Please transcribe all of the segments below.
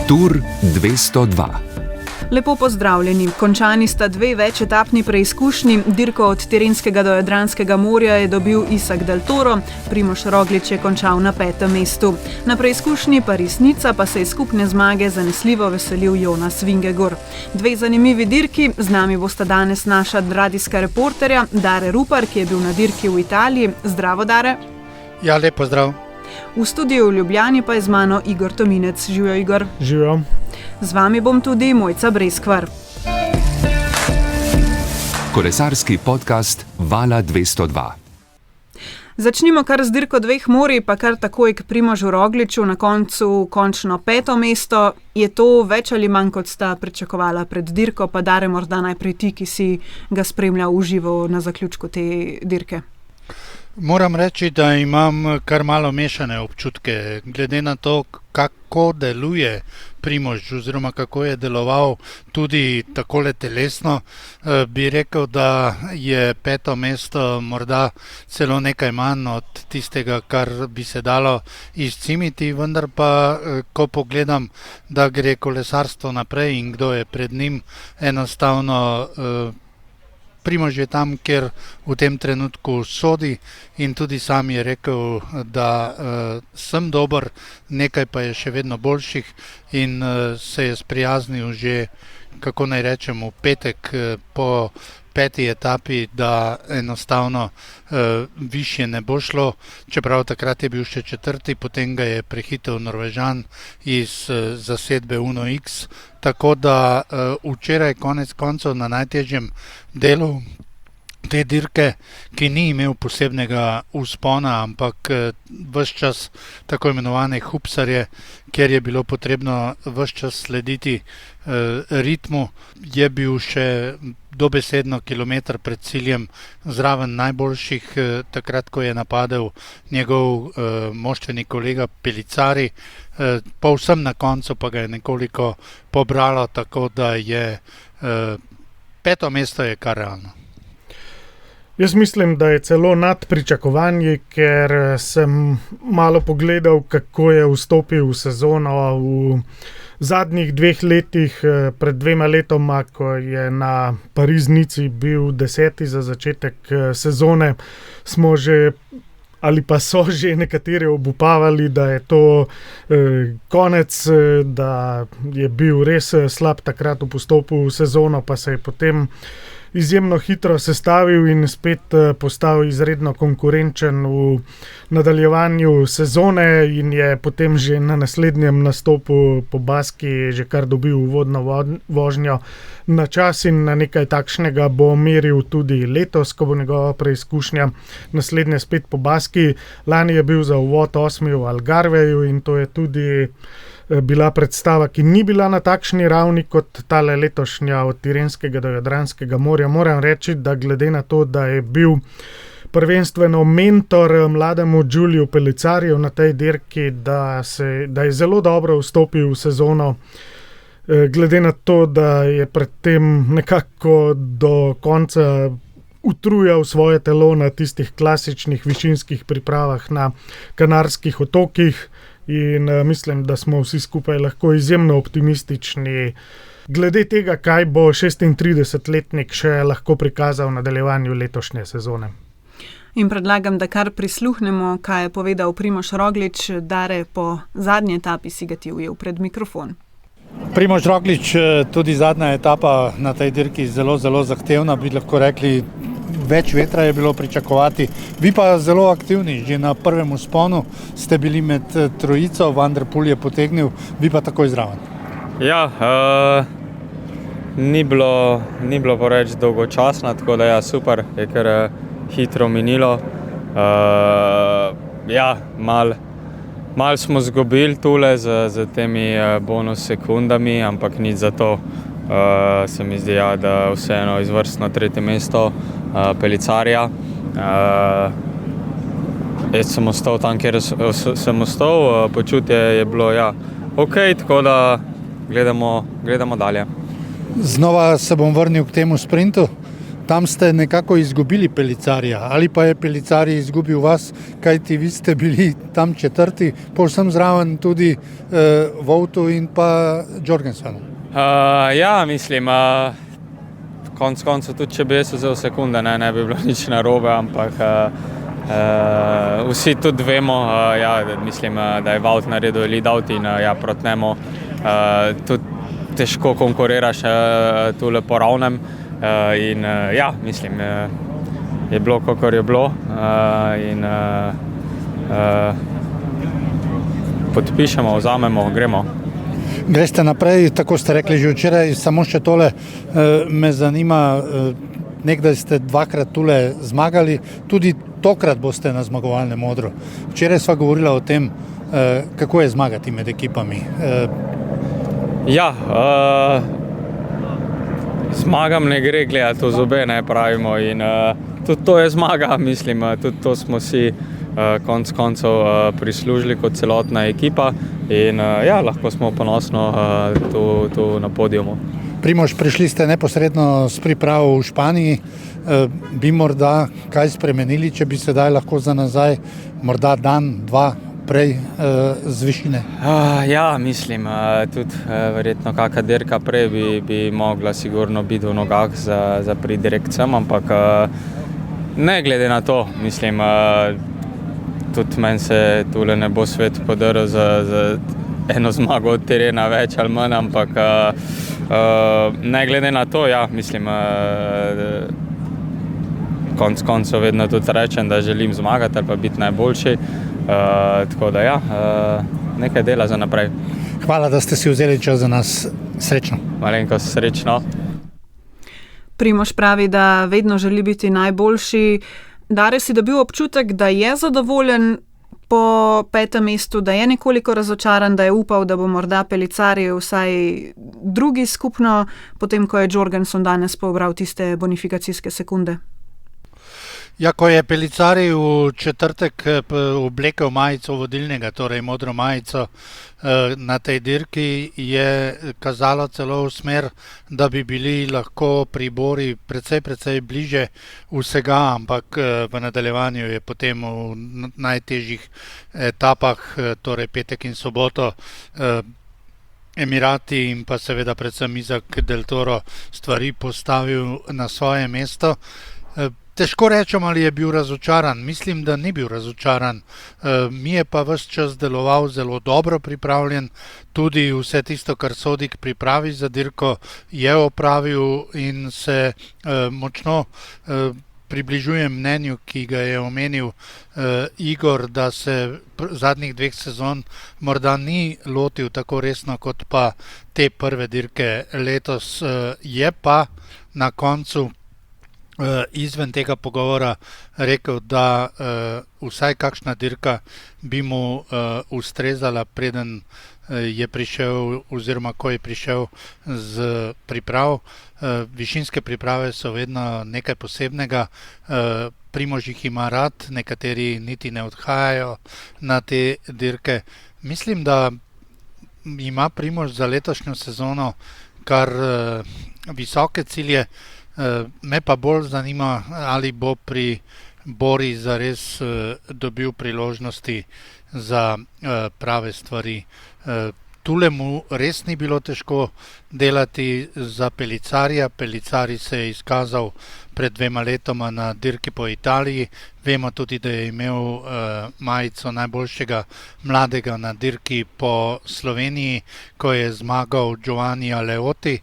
Tour 202. Lepo pozdravljeni. Končani sta dve večetapni preizkušnji. Dirko od Tirenskega do Jadranskega morja je dobil Isak Del Toro, Primož Roglič je končal na 5. mestu. Na preizkušnji Paris-Nica pa se je skupne zmage zanesljivo veselil Jonas Vingegaard. Dve zanimivi dirki, z nami bosta danes naša radijska reporterja Dare Rupar, ki je bil na dirki v Italiji. Zdravo, Dare. Ja, lep pozdrav. V studiu v Ljubljani pa je z mano Igor Tominec. Živijo, Igor. Živijo. Z vami bom tudi Mojca Breskvar. Kolesarski podcast Vala 202. Začnimo kar z dirko dveh morij, pa kar takoj k Primožu Rogliču, na koncu končno 5. mesto. Je to več ali manj, kot sta pričakovala pred dirko, pa Dare, morda najprej ti, ki si ga spremljal v živo na zaključku te dirke? Moram reči, da imam kar malo mešane občutke, glede na to, kako deluje Primož oziroma kako je deloval tudi takole telesno. Bi rekel, da je 5. mesto morda celo nekaj manj od tistega, kar bi se dalo izcimiti, vendar pa, ko pogledam, da gre kolesarstvo naprej in kdo je pred njim, enostavno Primož je tam, kjer v tem trenutku sodi, in tudi sam je rekel, da sem dober, nekaj pa je še vedno boljših, in se je sprijaznil že, kako naj rečem, v petek po 5. etapi, da enostavno višje ne bo šlo, čeprav takrat je bil še 4., potem ga je prehitel Norvežan iz zasedbe Uno X, tako da včeraj konec koncev na najtežjem delu te dirke, ki ni imel posebnega vzpona, ampak ves čas tako imenovane hupsarje, kjer je bilo potrebno ves čas slediti ritmu, je bil še dobesedno kilometer pred ciljem zraven najboljših, takrat, ko je napadel njegov moštveni kolega Pellicari, povsem na koncu pa ga je nekoliko pobralo, tako da je 5. mesto je kar realno. Jaz mislim, da je celo nad pričakovanji, ker sem malo pogledal, kako je vstopil v sezono v zadnjih 2 letih, pred 2 letoma, ko je na Paris-Nici bil 10. za začetek sezone, smo že ali pa so že nekateri obupavali, da je to konec, da je bil res slab takrat v postopu v sezono, pa se je potem izjemno hitro sestavil in spet postal izredno konkurenčen v nadaljevanju sezone in je potem že na naslednjem nastopu po Baski že kar dobil uvodno vožnjo na čas, in na nekaj takšnega bo meril tudi letos, ko bo njegova preizkušnja naslednje spet po Baski. Lani je bil za uvod 8. v Algarveju in to je tudi bila predstava, ki ni bila na takšni ravni kot tale letošnja od Tirenskega do Jadranskega morja. Moram reči, da glede na to, da je bil prvenstveno mentor mlademu Giuliju Pellicariju na tej dirki, da je zelo dobro vstopil v sezono, glede na to, da je predtem nekako do konca utrujal svoje telo na tistih klasičnih višinskih pripravah na Kanarskih otokih. In mislim, da smo vsi skupaj lahko izjemno optimistični glede tega, kaj bo 36-letnik še lahko prikazal v nadaljevanju letošnje sezone. In predlagam, da kar prisluhnemo, kaj je povedal Primož Roglič. Dare, po zadnji etapi si ga ti ujel pred mikrofon. Primož Roglič, tudi zadnja etapa na tej dirki zelo, zelo zahtevna, bi lahko rekli. Več vetra je bilo pričakovati, vi pa zelo aktivni, že na prvem vzponu ste bili med trojico, Van der Poel je potegnil, vi pa takoj zraven. Ja, ni bilo poreč dolgočasno, tako da ja, super, je kar hitro minilo. Ja, mal smo zgubili tule z temi bonus sekundami, ampak nič za to. Se mi zdi, ja, da vseeno izvrstno 3. mesto Pellicarija. Jaz sem ostal tam, kjer sem ostal, počutje je bilo ok, tako da gledamo dalje. Znova se bom vrnil k temu sprintu. tam ste nekako izgubili Pelicarija, ali pa je Pelicari izgubil vas, kajti vi ste bili tam četrti, povsem zraven tudi Voutu in pa Jorgensenu. Ja, mislim, konec koncev tudi če bi jaz vzel sekunde, ne bi bilo nič narobe, ampak vsi tudi vemo, mislim, da je Wout naredil lead-out in proti njemu tudi težko konkuriraš tule po ravnem in mislim, je bilo, kakor je bilo in podpišemo, vzamemo, gremo. Greste naprej, tako ste rekli že včeraj, samo še tole me zanima, nekdaj ste dvakrat tule zmagali, tudi tokrat boste na zmagovalnem odru. Včeraj sva govorila o tem, kako je zmagati med ekipami. Zmagam ne gre gledati v zobe, ne pravimo, in tudi to je zmaga, mislim, tudi to smo si konec koncev prislužili kot celotna ekipa in lahko smo ponosno tu na podiumu. Primož, prišli ste neposredno s pripravo v Španiji, bi morda kaj spremenili, če bi sedaj lahko za nazaj, morda dan, dva prej z višine? Mislim, tudi verjetno kakšna dirka prej bi mogla sigurno biti v nogah za pridirekt sem, ampak ne glede na to, mislim, tudi meni se tule ne bo svet podaril za eno zmago od terena več ali manj, ampak ne glede na to, mislim, konec koncev vedno tudi rečem, da želim zmagati ali pa biti najboljši, tako da nekaj dela za naprej. Hvala, da ste si vzeli čas za nas. Srečno. Malenkost srečno. Primož pravi, da vedno želi biti najboljši. Dares je dobil občutek, da je zadovoljen po 5. mestu, da je nekoliko razočaran, da je upal, da bo morda Pelicari vsaj drugi skupno, potem ko je Jorgensen danes pobral tiste bonifikacijske sekunde. Ko je Pelicari v četrtek oblekel majico vodilnega, torej modro majico na tej dirki, je kazalo celo v smer, da bi bili lahko pribori precej bliže vsega, ampak v nadaljevanju je potem v najtežjih etapah, torej petek in soboto, Emirati in pa seveda predvsem Isaac Del Toro stvari postavil na svoje mesto. Težko rečem, ali je bil razočaran. Mislim, da ni bil razočaran. Mi je pa ves čas deloval zelo dobro pripravljen. Tudi vse tisto, kar sodi k pripravi za dirko, je opravil in se močno približujem mnenju, ki ga je omenil Igor, da se zadnjih 2 sezon morda ni lotil tako resno kot pa te prve dirke letos. Je pa na koncu izven tega pogovora rekel, da vsaj kakšna dirka bi mu ustrezala, preden je prišel oziroma ko je prišel z priprav. Višinske priprave so vedno nekaj posebnega. Primož jih ima rad, nekateri niti ne odhajajo na te dirke. Mislim, da ima Primož za letošnjo sezono kar visoke cilje. Me pa bolj zanima, ali bo pri Bori zares dobil priložnosti za prave stvari. Tule mu res ni bilo težko delati za Pelicarija. Pelicari se je izkazal pred 2 letoma na dirki po Italiji. Vemo tudi, da je imel majico najboljšega mladega na dirki po Sloveniji, ko je zmagal Giovanni Aleotti.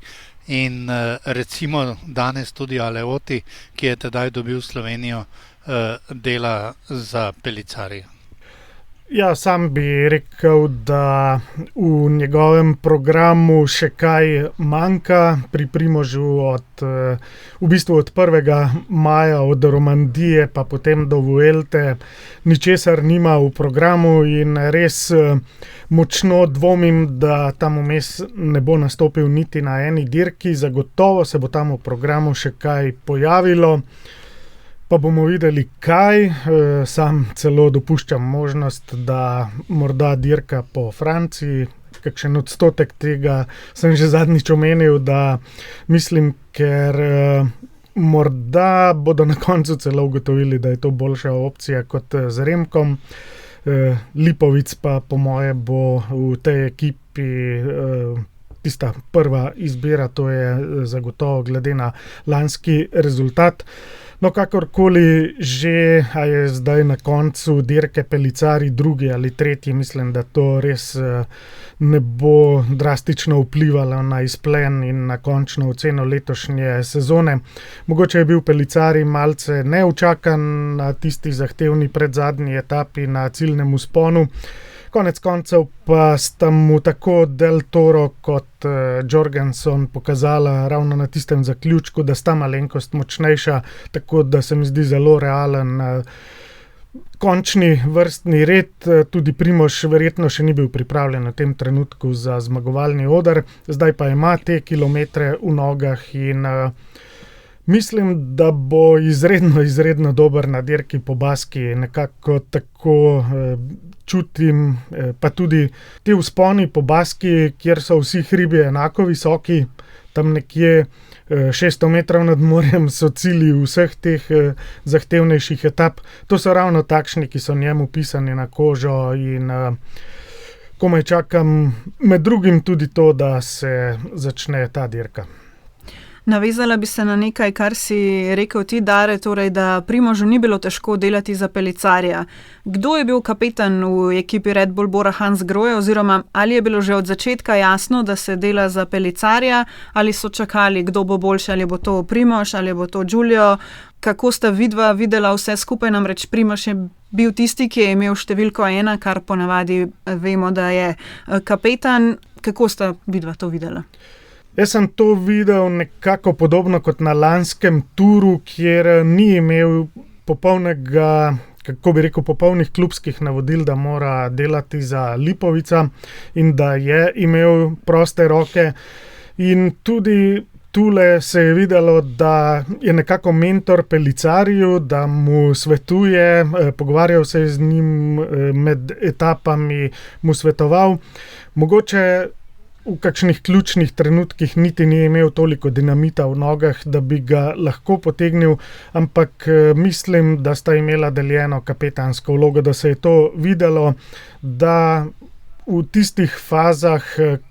In recimo danes tudi Aleotti, ki je tedaj dobil Slovenijo, dela za Pelicarija. Sam bi rekel, da v njegovem programu še kaj manjka. Pri Primožu od 1. maja od Romandije pa potem do Vuelte ničesar nima v programu in res močno dvomim, da tam vmes ne bo nastopil niti na eni dirki. Zagotovo se bo tam v programu še kaj pojavilo. Pa bomo videli kaj, sam celo dopuščam možnost, da morda dirka po Franciji, kakšen odstotek tega sem že zadnjič omenil, da mislim, ker morda bodo na koncu celo ugotovili, da je to boljša opcija kot z Remkom. Lipovic pa po moje bo v tej ekipi tista prva izbira, to je zagotovo glede na lanski rezultat. No, kakorkoli že, a je zdaj na koncu dirke Pelicari drugi ali tretji, mislim, da to res ne bo drastično vplivalo na izplen in na končno oceno letošnje sezone. Mogoče je bil Pelicari malce neučakan na tisti zahtevni predzadnji etapi na ciljnem vzponu. Konec koncev pa sta mu tako Del Toro kot Jorgenson pokazala ravno na tistem zaključku, da sta malenkost močnejša, tako da se mi zdi zelo realen končni vrstni red. Tudi Primož verjetno še ni bil pripravljen v tem trenutku za zmagovalni oder, zdaj pa ima te kilometre v nogah in mislim, da bo izredno dober na dirki po Baski, nekako tako čutim, pa tudi ti vzponi po Baski, kjer so vsi hribi enako visoki, tam nekje 600 metrov nad morjem so cilji vseh teh zahtevnejših etap. To so ravno takšni, ki so njemu pisani na kožo in komaj čakam med drugim tudi to, da se začne ta dirka. Navezala bi se na nekaj, kar si rekel ti, Dare, torej, da Primožu ni bilo težko delati za Pelicarja. Kdo je bil kapetan v ekipi Red Bull Bora Hansgrohe, oziroma ali je bilo že od začetka jasno, da se dela za Pelicarja, ali so čakali, kdo bo boljši, ali bo to Primož, ali bo to Giulio? Kako sta vidva videla vse skupaj, namreč Primož je bil tisti, ki je imel številko 1, kar ponavadi vemo, da je kapetan. Kako sta vidva to videla? Jaz sem to videl nekako podobno kot na lanskem turu, kjer ni imel popolnih klubskih navodil, da mora delati za Lipovica in da je imel proste roke. In tudi tule se je videlo, da je nekako mentor Pelicariju, da mu svetuje, pogovarjal se je z njim med etapami, mu svetoval. Mogoče v kakšnih ključnih trenutkih niti ni imel toliko dinamita v nogah, da bi ga lahko potegnil, ampak mislim, da sta imela deljeno kapetansko vlogo, da se je to videlo, da v tistih fazah,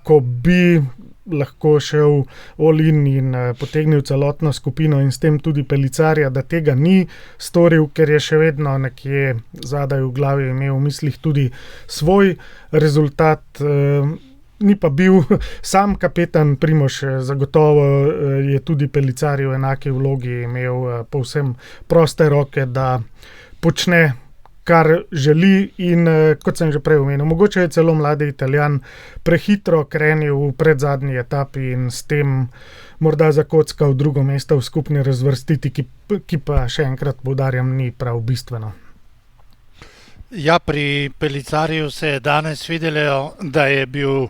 ko bi lahko šel all-in in potegnil celotno skupino in s tem tudi Pelicarja, da tega ni storil, ker je še vedno nekje zadaj v glavi imel v mislih tudi svoj rezultat. Ni pa bil sam kapetan Primož, zagotovo je tudi Pelicari v enaki vlogi imel povsem proste roke, da počne, kar želi in kot sem že prej omenil, mogoče je celo mladi Italijan prehitro krenil v predzadnji etapi in s tem morda zakockal drugo mesto v skupni razvrstiti, ki pa še enkrat poudarjam, ni prav bistveno. Ja, pri Pelicarju se je danes videlo, da je bil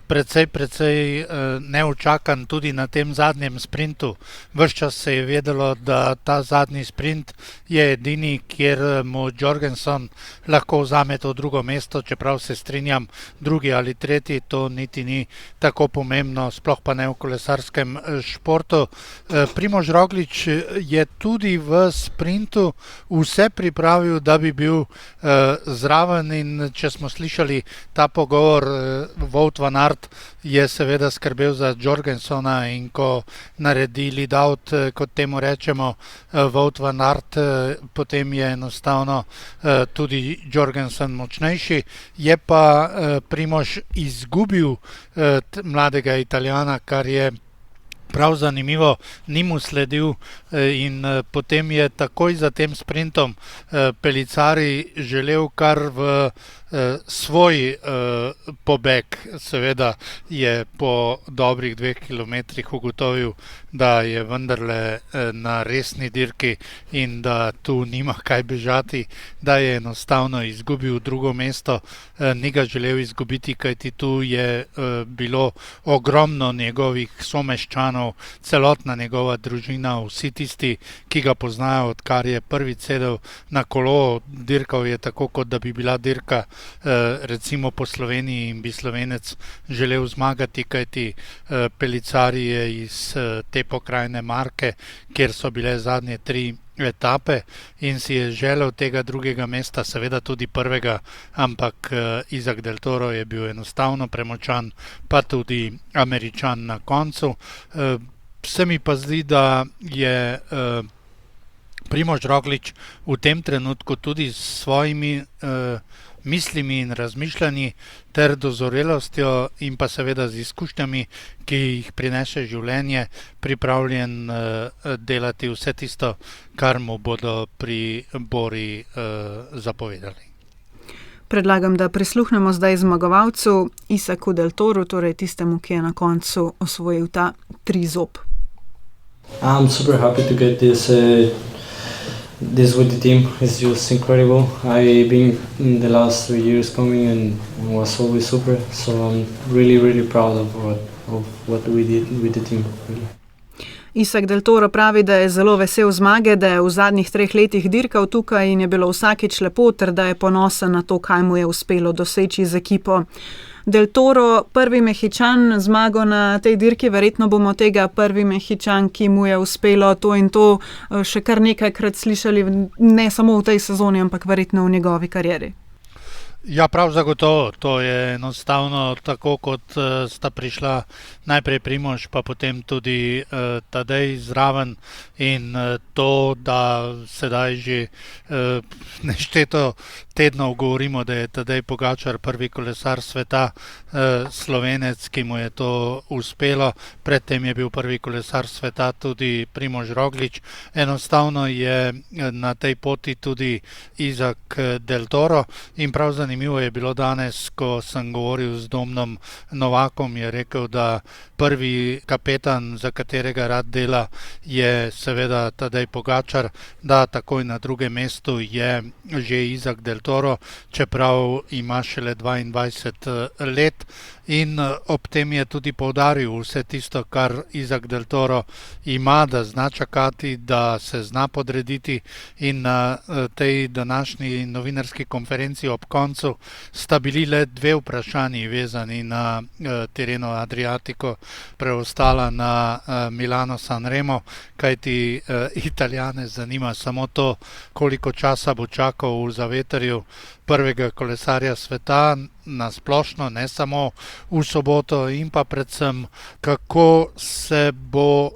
precej neučakan tudi na tem zadnjem sprintu. Ves čas se je vedelo, da ta zadnji sprint je edini, kjer mu Jorgenson lahko vzame to drugo mesto, čeprav se strinjam, drugi ali tretji, to niti ni tako pomembno, sploh pa ne v kolesarskem športu. Primož Roglič je tudi v sprintu vse pripravil, da bi bil zraven, in če smo slišali ta pogovor, Wout van Aert je seveda skrbel za Jorgensona, in ko naredi lead-out, kot temu rečemo, Wout van Aert, potem je enostavno tudi Jorgenson močnejši. Je pa Primož izgubil mladega Italijana, kar je prav zanimivo, ni mu sledil in potem je takoj za tem sprintom Pelicari želel kar v svoj pobeg. Seveda je po dobrih 2 kilometrih ugotovil, da je vendarle na resni dirki in da tu nima kaj bežati, da je enostavno izgubil drugo mesto. Ni ga želel izgubiti, kajti tu je bilo ogromno njegovih someščanov, celotna njegova družina, vsi tisti, ki ga poznajo, odkar je prvič sedel na kolo. Dirkal je tako, kot da bi bila dirka recimo po Sloveniji in bi Slovenec želel zmagati, kajti Pelicari je iz te pokrajine Marke, kjer so bile zadnje 3 etape in si je želel tega drugega mesta, seveda tudi prvega, ampak Isaac Del Toro je bil enostavno premočan, pa tudi Američan na koncu. Se mi pa zdi, da je Primož Roglič v tem trenutku tudi s svojimi mislimi in razmišljanji ter dozorelostjo in pa seveda z izkušnjami, ki jih prinese življenje, pripravljen delati vse tisto, kar mu bodo pri Bori zapovedali. Predlagam, da prisluhnemo zdaj zmagovalcu Isaacu Del Toru, torej tistemu, ki je na koncu osvojil ta 3 zob. I'm super happy to get this with the team. It's just incredible. I've been in the last 3 years coming and was always super. So I'm really, really proud of what we did with the team. Really. Isaac Del Toro pravi, da je zelo vesel zmage, da je v zadnjih 3 letih dirkal tukaj in je bilo vsakič lepo, ter da je ponosen na to, kaj mu je uspelo doseči z ekipo. Del Toro, prvi Mehičan, zmago na tej dirki, verjetno bomo tega prvi Mehičan, ki mu je uspelo to in to, še kar nekajkrat slišali, ne samo v tej sezoni, ampak verjetno v njegovi karieri. Ja, prav zagotovo. To je enostavno tako, kot sta prišla najprej Primož, pa potem tudi Tadej zraven in to, da sedaj že nešteto tednov govorimo, da je Tadej Pogačar prvi kolesar sveta, Slovenec, ki mu je to uspelo. Predtem je bil prvi kolesar sveta tudi Primož Roglič. Enostavno je na tej poti tudi Isaac Del Toro in prav zanimivo je bilo danes, ko sem govoril z Domnom Novakom, je rekel, da prvi kapetan, za katerega rad dela, je seveda Tadej Pogačar, da takoj na drugem mestu je že Isaac Del Toro, čeprav ima šele 22 let. In ob tem je tudi poudaril vse tisto, kar Isaac Del Toro ima, da zna čakati, da se zna podrediti in na tej današnji novinarski konferenci ob koncu sta bili le 2 vprašanji vezani na Tirreno Adriatico, preostala na Milano Sanremo, kajti Italijane zanima samo to, koliko časa bo čakal v zavetrju prvega kolesarja sveta na splošno, ne samo v soboto, in pa predvsem, kako se bo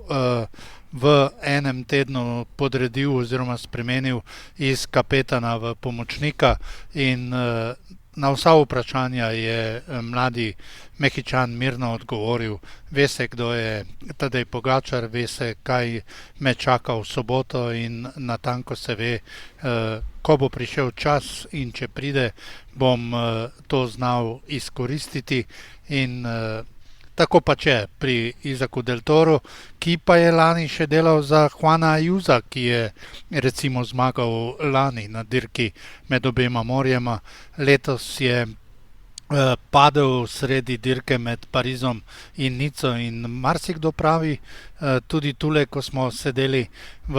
v enem tednu podredil oziroma spremenil iz kapetana v pomočnika in na vsa vprašanja je mladi Mehičan mirno odgovoril. Ve se, kdo je Tadej Pogačar, ve se, kaj me čaka v soboto in natanko se ve, ko bo prišel čas in če pride, bom to znal izkoristiti in tako pa če pri Isaacu Del Toru, ki pa je lani še delal za Juana Ayusa, ki je recimo zmagal lani na dirki med obema morjema. Letos je padel sredi dirke med Parizom in Nico in marsikdo pravi, tudi tule, ko smo sedeli v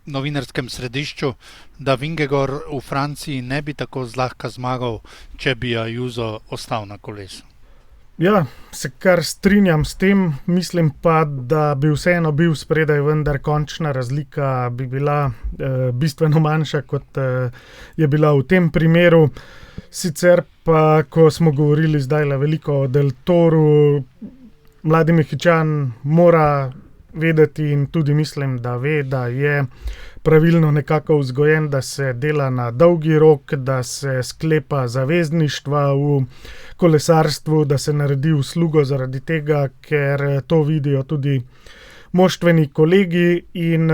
novinarskem središču, da Vingegaard v Franciji ne bi tako zlahka zmagal, če bi Ayuso ostal na kolesu. Ja, se kar strinjam s tem, mislim pa, da bi vseeno bil spredaj, vendar končna razlika bi bila bistveno manjša, kot je bila v tem primeru. Sicer pa, ko smo govorili zdaj veliko o Del Toru, mladi Mehičan mora vedeti in tudi mislim, da ve, da je pravilno nekako vzgojen, da se dela na dolgi rok, da se sklepa zavezništva v kolesarstvu, da se naredi uslugo zaradi tega, ker to vidijo tudi moštveni kolegi in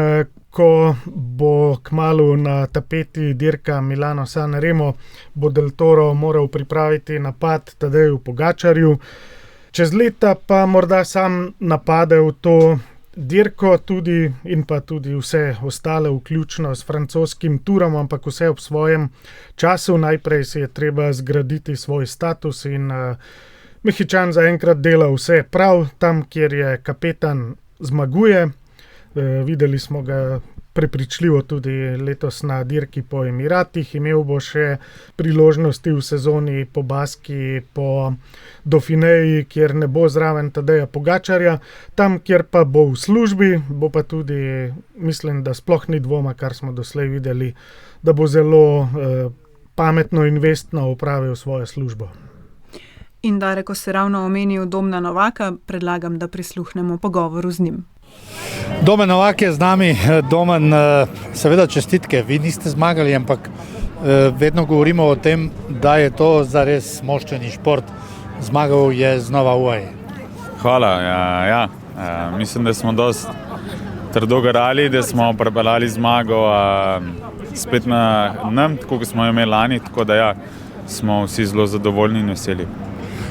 ko bo kmalu na tapeti dirka Milano Sanremo, bo Del Toro moral pripraviti napad Tadeju Pogačarju. Čez leta pa morda sam napade v to dirko tudi in pa tudi vse ostale, vključno s francoskim turom, ampak vse ob svojem času. Najprej si je treba zgraditi svoj status in Mehičan zaenkrat dela vse prav, tam, kjer je kapetan, zmaguje. Videli smo ga prepričljivo tudi letos na dirki po Emiratih. Imel bo še priložnosti v sezoni po Baski, po Dauphineji, kjer ne bo zraven Tadeja Pogačarja. Tam, kjer pa bo v službi, bo pa tudi, mislim, da sploh ni dvoma, kar smo doslej videli, da bo zelo pametno in vestno opravil svojo službo. In Dare, ko se ravno omenil Domna Novaka, predlagam, da prisluhnemo pogovoru z njim. Domen Novak je z nami. Domen, seveda čestitke, vi niste zmagali, ampak vedno govorimo o tem, da je to zares moštveni šport. Zmagal je znova UAE. Hvala, mislim, da smo dosti trdo garali, da smo prepeljali zmago spet na nam, tako kot smo jo imeli lani, tako da smo vsi zelo zadovoljni in veseli.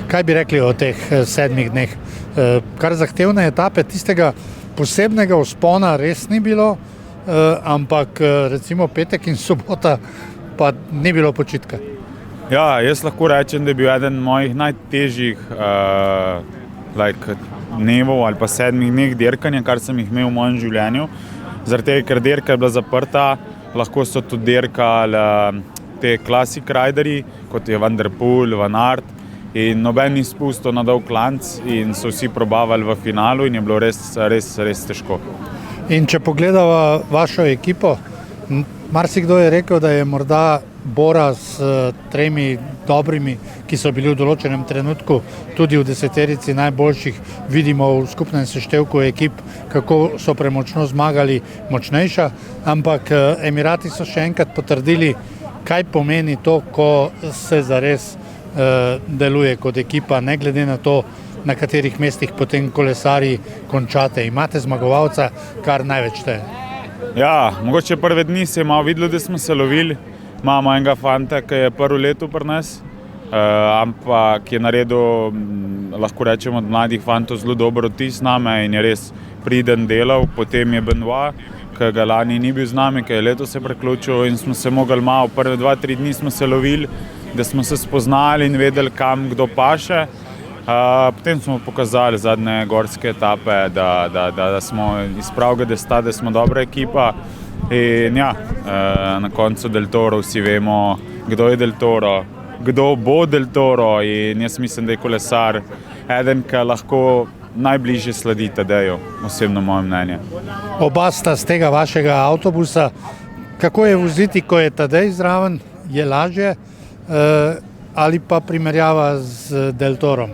Kaj bi rekli o teh 7 dneh? Kar zahtevne etape, tistega posebnega vzpona res ni bilo, ampak recimo petek in sobota pa ni bilo počitka. Ja, jaz lahko rečem, da je bil eden mojih najtežjih dnevov ali pa 7 dneh dirkanja, kar sem jih imel v mojem življenju. Zaradi tega, ker dirka je bila zaprta, lahko so tudi dirkali te classic riderji, kot je Van der Poel, Van Aert, in noben ni spustil na dolg klanc in so vsi probavali v finalu in je bilo res težko. In če pogledava vašo ekipo, marsikdo je rekel, da je morda Bora s 3 dobrimi, ki so bili v določenem trenutku tudi v 10 najboljših, vidimo v skupnem seštevku ekip, kako so premočno zmagali, močnejša, ampak Emirati so še enkrat potrdili, kaj pomeni to, ko se zares deluje kot ekipa, ne glede na to, na katerih mestih potem kolesarji končate. Imate zmagovalca, kar največ šteje. Ja, mogoče prve dni se je malo videlo, da smo se lovili. Imamo enega fanta, ki je prvo leto pri nas, ampak je naredil, lahko rečemo, od mladih fantov zelo dober vtis name in je res priden delal. Potem je Benoit, ki ga lani ni bil z nami, ki je letos se preključil in smo se mogli malo, prve 2-3 dni smo se lovili, da smo se spoznali in vedeli, kam kdo paše. Potem smo pokazali zadnje gorske etape, da smo iz pravega desta, da smo dobra ekipa. In na koncu Del Toro vsi vemo, kdo je Del Toro, kdo bo Del Toro, in jaz mislim, da je kolesar eden, ki lahko najbližje sledi Tadeju, osebno moje mnenje. Oba sta z tega vašega avtobusa. Kako je voziti, ko je Tadej zraven? Je lažje? Ali pa primerjava z Del Torom?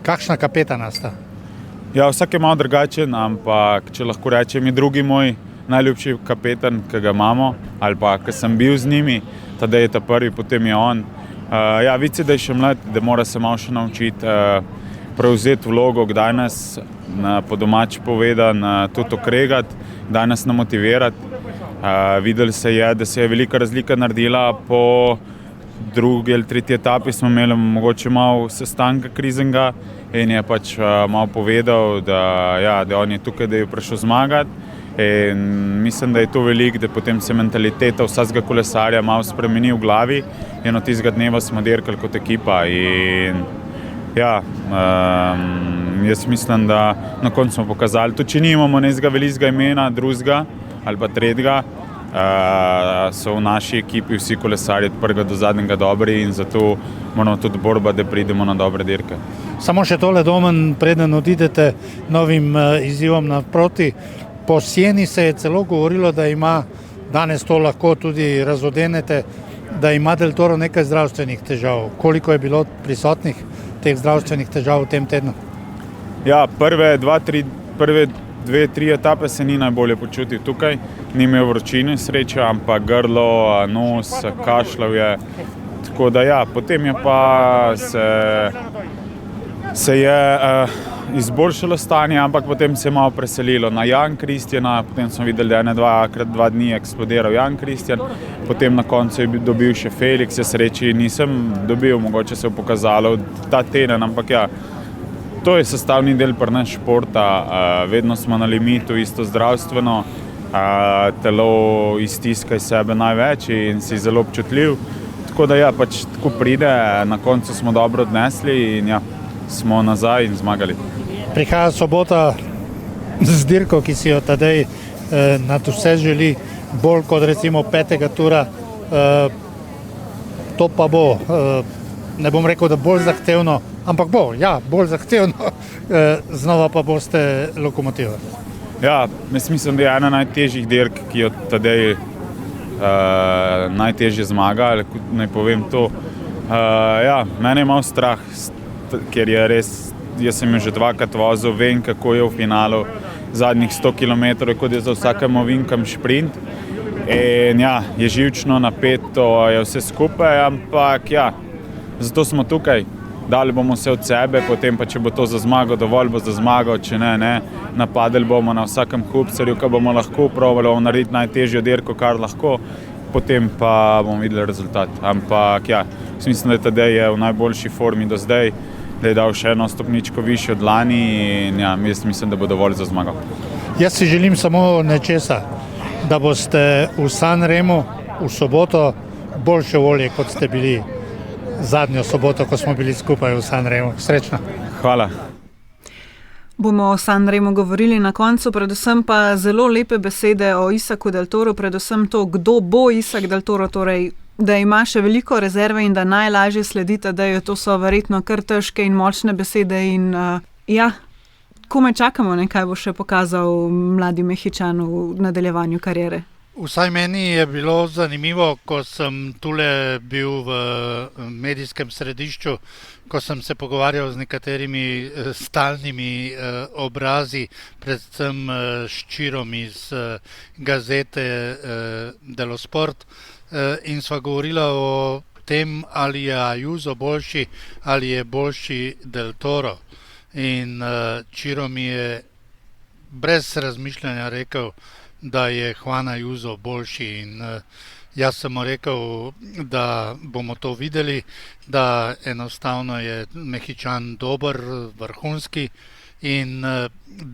Kakšna kapetana sta? Ja, vsak je malo drugačen, ampak če lahko rečem, je drugi moj najljubši kapetan, ki ga imamo, ali pa ki sem bil z njimi, Tadej je ta prvi, potem je on. Vici, da je še mlad, da mora se malo še naučiti prevzeti vlogo, kdaj nas, po domač povedan, tudi okregati, kdaj nas namotivirati. Videli se je, da se je velika razlika naredila po drugi ali tretji etapi, smo imeli mogoče malo sestanka kriznega in je pač malo povedal, da on je tukaj, da je prišel zmagati. In mislim, da je to veliko, da potem se mentaliteta vsakega kolesarja malo spremeni v glavi in od tistega dneva smo dirkali kot ekipa. In jaz mislim, da na koncu smo pokazali, tudi če nimamo nekega velikega imena, drugega ali pa tretjega, so v naši ekipi vsi kolesarji od prvega do zadnjega dobri in zato moramo tudi borba, da pridemo na dobre dirke. Samo še tole, Domen, preden odidete novim izzivom naproti. Po Sieni se je celo govorilo, da ima, danes to lahko tudi razodenete, da ima Del Toro nekaj zdravstvenih težav. Koliko je bilo prisotnih teh zdravstvenih težav v tem tednu? Ja, prve 2-3 etape se ni najbolje počutil tukaj. Ni imel vročine sreče, ampak grlo, nos, kašljal je. Tako da potem je pa se je izboljšalo stanje, ampak potem se je malo preselilo na Jan Kristjana, potem smo videli, da je 2 dni eksplodiral Jan Kristjan, potem na koncu je dobil še Felix, jaz sreči nisem dobil, mogoče se je pokazalo ta teden, ampak to je sestavni del pri nas športa, vedno smo na limitu, isto zdravstveno, telo iztiska iz sebe največ in si zelo občutljiv, tako da pač tako pride, na koncu smo dobro odnesli in smo nazaj in zmagali. Prihaja sobota z dirko, ki si jo Tadej nad vse želi. bolj kot recimo 5. tura. To pa bo, ne bom rekel, da bolj zahtevno, ampak bo, ja, bolj zahtevno, znova pa boste Lokomotiva. Ja, mislim, da je ena najtežjih dirk, ki jo Tadej najtežje zmaga, ali naj povem to. Ja, mene je malo strah, ker je res, jaz sem jo že 2krat vozil, vem, kako je v finalu zadnjih 100 km, kot je za vsakem ovinkam šprint. In ja, je živčno, napeto, je vse skupaj, ampak ja, zato smo tukaj. Dali bomo vse od sebe, potem pa, če bo to za zmago dovolj, bo za zmago, če ne, ne. Napadali bomo na vsakem hupcarju, ko bomo lahko, probali bomo narediti najtežjo dirko, kar lahko, potem pa bomo videli rezultat. Ampak ja, mislim, da Tadej je v najboljši formi do zdaj, da je dal še eno stopničko višje od lani in ja, mislim, da bo dovolj za zmago. Jaz si želim samo nečesa, da boste v Sanremu v soboto boljše volje, kot ste bili zadnjo soboto, ko smo bili skupaj v Sanremu. Srečno. Hvala. Bomo o Sanremu govorili na koncu, predvsem pa zelo lepe besede o Isaku Del Toru, predvsem to, kdo bo Isak Del Toro, torej, da ima še veliko rezerve in da najlažje sledita, da jo to so verjetno kar težke in močne besede in ja, komaj čakamo, kaj bo še pokazal mladi Mehičan v nadaljevanju kariere. Vsaj meni je bilo zanimivo, ko sem tule bil v medijskem središču, ko sem se pogovarjal z nekaterimi stalnimi obrazi, predvsem s Čirom iz gazete Delo Sport, in sva govorila o tem, ali je Ayuso boljši, ali je boljši Del Toro. In Čiro mi je brez razmišljanja rekel, da je Juan Ayuso boljši in jaz sem mu rekel, da bomo to videli, da enostavno je Mehičan dober, vrhunski in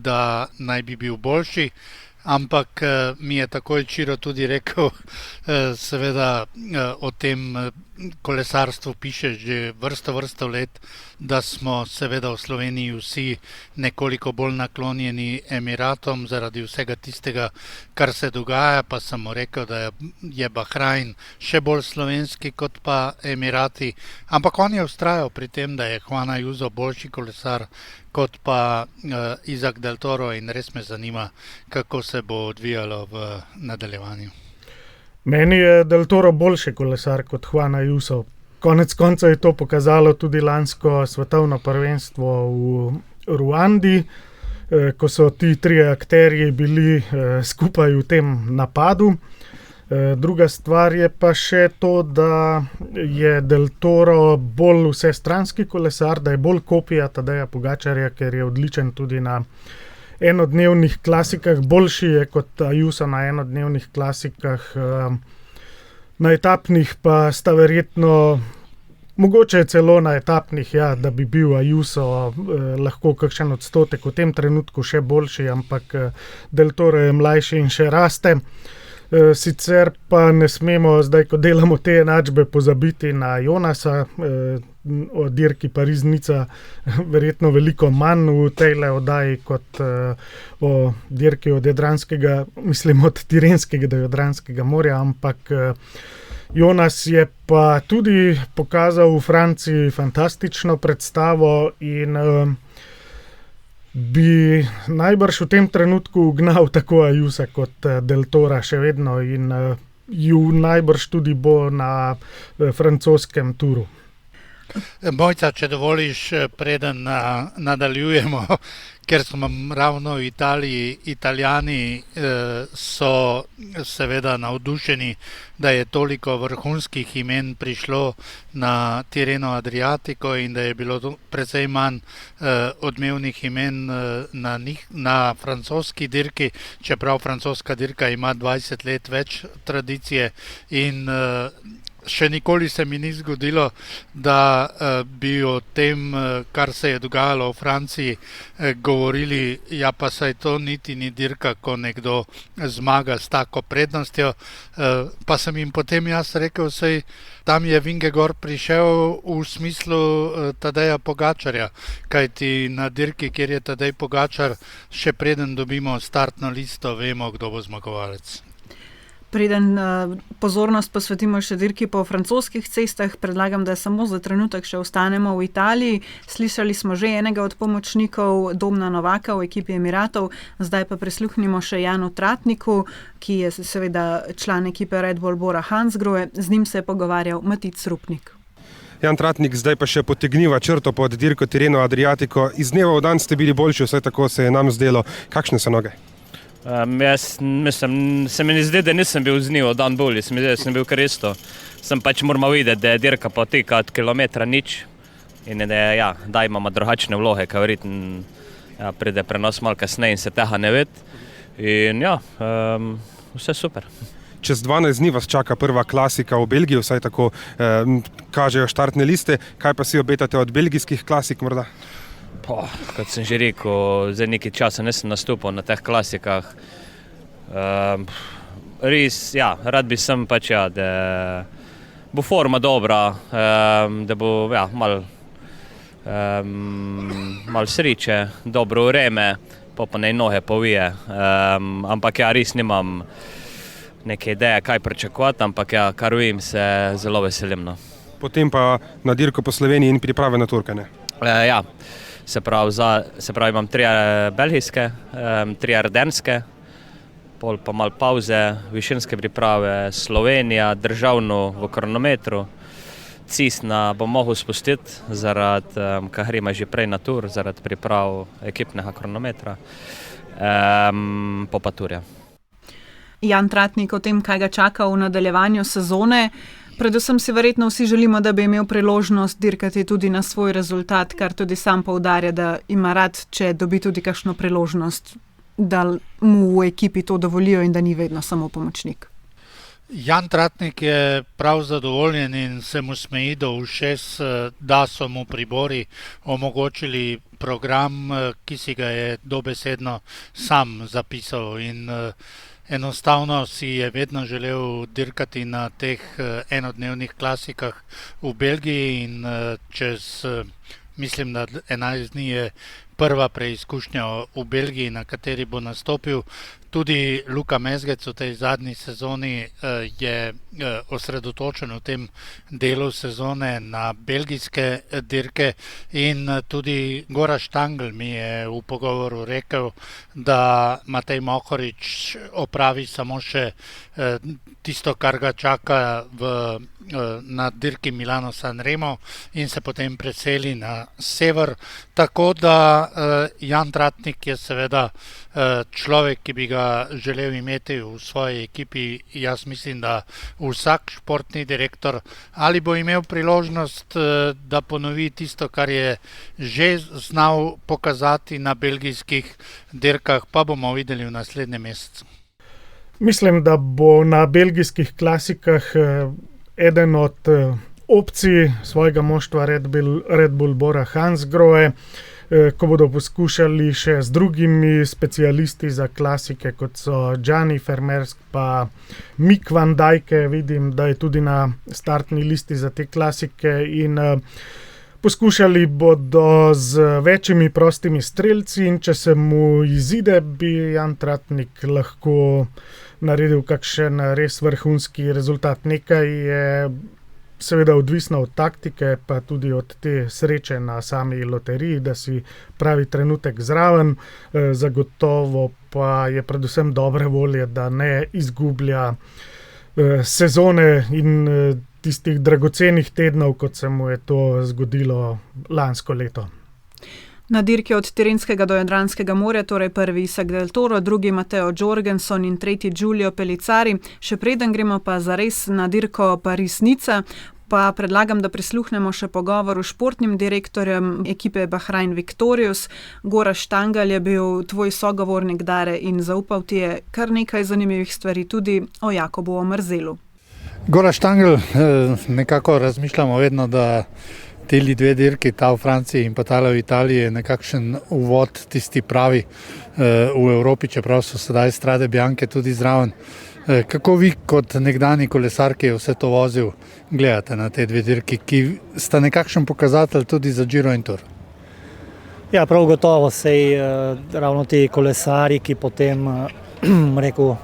da naj bi bil boljši, ampak mi je takoj Čiro tudi rekel, seveda o tem kolesarstvu piše že vrsto let, da smo seveda v Sloveniji vsi nekoliko bolj naklonjeni Emiratom zaradi vsega tistega, kar se dogaja, pa sem mu rekel, da je Bahrajn še bolj slovenski kot pa Emirati, ampak on je vztrajal pri tem, da je Juan Ayuso boljši kolesar kot pa Isak Del Toro in res me zanima, kako se bo odvijalo v nadaljevanju. Meni je Del Toro boljši kolesar kot Juan Ayuso. Konec konca je to pokazalo tudi lansko svetovno prvenstvo v Ruandi, ko so ti trije akterji bili skupaj v tem napadu. Druga stvar je pa še to, da je Del Toro bolj vsestranski kolesar, da je bolj kopija Tadeja Pogačarja, ker je odličen tudi na enodnevnih klasikah, boljši je kot Ayuso na enodnevnih klasikah, na etapnih pa sta verjetno, mogoče celo na etapnih, ja, da bi bil Ayuso lahko kakšen odstotek v tem trenutku še boljši, ampak Del Toro je mlajši in še raste. Sicer pa ne smemo zdaj, ko delamo te enačbe, pozabiti na Jonasa, o dirki Pariz-Nica verjetno veliko manj v tejle oddaji kot o dirki od Tirenskega do Jadranskega morja, ampak Jonas je pa tudi pokazal v Franciji fantastično predstavo in bi najbrž v tem trenutku ugnal tako Ayusa kot Del Tora še vedno in ju najbrž tudi bo na francoskem turu. Mojca, če dovoliš, preden nadaljujemo, ker smo ravno v Italiji, Italijani so seveda navdušeni, da je toliko vrhunskih imen prišlo na Tirreno Adriatico in da je bilo precej manj odmevnih imen na francoski dirki, čeprav francoska dirka ima 20 let več tradicije in še nikoli se mi ni zgodilo, da bi o tem, kar se je dogajalo v Franciji, govorili, ja pa saj to niti ni dirka, ko nekdo zmaga s tako prednostjo. Pa sem jim potem jaz rekel, saj tam je Vingegaard prišel v smislu Tadeja Pogačarja, kajti na dirki, kjer je Tadej Pogačar, še preden dobimo startno listo, vemo, kdo bo zmagovalec. Preden pozornost posvetimo še dirki po francoskih cestah, predlagam, da samo za trenutek še ostanemo v Italiji. Slišali smo že enega od pomočnikov Domna Novaka v ekipi Emiratov, zdaj pa prisluhnimo še Janu Tratniku, ki je seveda član ekipe Red Bull Bora Hansgrohe. Z njim se je pogovarjal Matic Rupnik. Jan Tratnik, zdaj pa še potegniva črto pod dirko Tirreno Adriatico. Iz dneva v dan ste bili boljši, vsaj tako se je nam zdelo. Kakšne so noge? Jaz mislim, se mi ne zdi, da nisem bil z njim dan bolj, se mi zdi, da sem bil kar isto. Sem pač moral videti, da je dirka poteka od kilometra nič in da imamo drugačne vloge, kaj verjetno pride prenos malo kasneje in se tega ne vidi. In vse super. Čez 12 dni vas čaka prva klasika v Belgiji, vsaj tako kažejo štartne liste. Kaj pa si obetate od belgijskih klasik morda? Kot sem že rekel, zdaj nekaj časa nisem nastopil na teh klasikah. Res, rad bi sem pač, da bo forma dobra, da bo malo sreče, dobro vreme, pa naj noge povije. Ampak res nimam neke ideje, kaj pričakovati, ampak kar vem, se zelo veselim. Potem pa na dirko po Sloveniji in priprave na Turke, ne? Se pravi, imam 3 belgijske, 3 ardenske, pol pa malo pauze, višinske priprave, Slovenija, državno v kronometru. Cisna bom mogel spustiti, ker gremo že prej na tur, zaradi priprav ekipnega kronometra, pa turja. Jan Tratnik o tem, kaj ga čaka v nadaljevanju sezone. Predvsem si verjetno vsi želimo, da bi imel priložnost dirkati tudi na svoj rezultat, kar tudi sam poudarja, da ima rad, če dobi tudi kakšno priložnost, da mu v ekipi to dovolijo in da ni vedno samo pomočnik. Jan Tratnik je prav zadovoljen in se mu smeji do ušes, da so mu pribori omogočili program, ki si ga je dobesedno sam zapisal in enostavno si je vedno želel dirkati na teh enodnevnih klasikah v Belgiji in čez, mislim, da 11 dni je prva preizkušnja v Belgiji, na kateri bo nastopil. Tudi Luka Mezgec v tej zadnji sezoni je osredotočen v tem delu sezone na belgijske dirke in tudi Gorazd Tangl mi je v pogovoru rekel, da Matej Mohorič opravi samo še tisto, kar ga čaka na dirki Milano-San Remo in se potem preseli na sever. Tako da Jan Tratnik je seveda človek, ki bi ga želel imeti v svoji ekipi. Jaz mislim, da vsak športni direktor ali bo imel priložnost, da ponovi tisto, kar je že znal pokazati na belgijskih dirkah, pa bomo videli v naslednjem mesecu. Mislim, da bo na belgijskih klasikah eden od opcij svojega moštva Red Bull Bora Hansgrohe, ko bodo poskušali še z drugimi specialisti za klasike, kot so Gianni Vermeersch pa Mick van Dijk. Vidim, da je tudi na startni listi za te klasike in poskušali bodo z večjimi prostimi strelci in če se mu izide, bi Jan Tratnik lahko naredil kakšen res vrhunski rezultat. Nekaj je seveda odvisno od taktike, pa tudi od te sreče na sami loteriji, da si pravi trenutek zraven. Zagotovo pa je predvsem dobre volje, da ne izgublja sezone in tistih dragocenih tednov, kot se mu je to zgodilo lansko leto. Na dirki od Tirenskega do Jadranskega morja, torej prvi Isak Del Toro, drugi Matteo Jorgenson in tretji Giulio Pellizzari. Še preden gremo pa zares na dirko Paris-Nica, pa predlagam, da prisluhnemo še pogovoru s športnim direktorjem ekipe Bahrain Victorious. Gorazd Tangl je bil tvoj sogovornik, Dare, in zaupal ti je kar nekaj zanimivih stvari tudi o Jakobu Omerzelu. Gorazd Tangl, nekako razmišljamo vedno, da teli 2 dirki, ta v Franciji in pa ta v Italiji, je nekakšen uvod tisti pravi v Evropi, čeprav so sedaj Strade Bianche tudi zraven. Kako vi kot nekdani kolesar, ki je vse to vozil, gledate na te 2 dirki, ki sta nekakšen pokazatelj tudi za Giro in Tour? Ja, prav gotovo, ravno ti kolesari, ki potem rekel,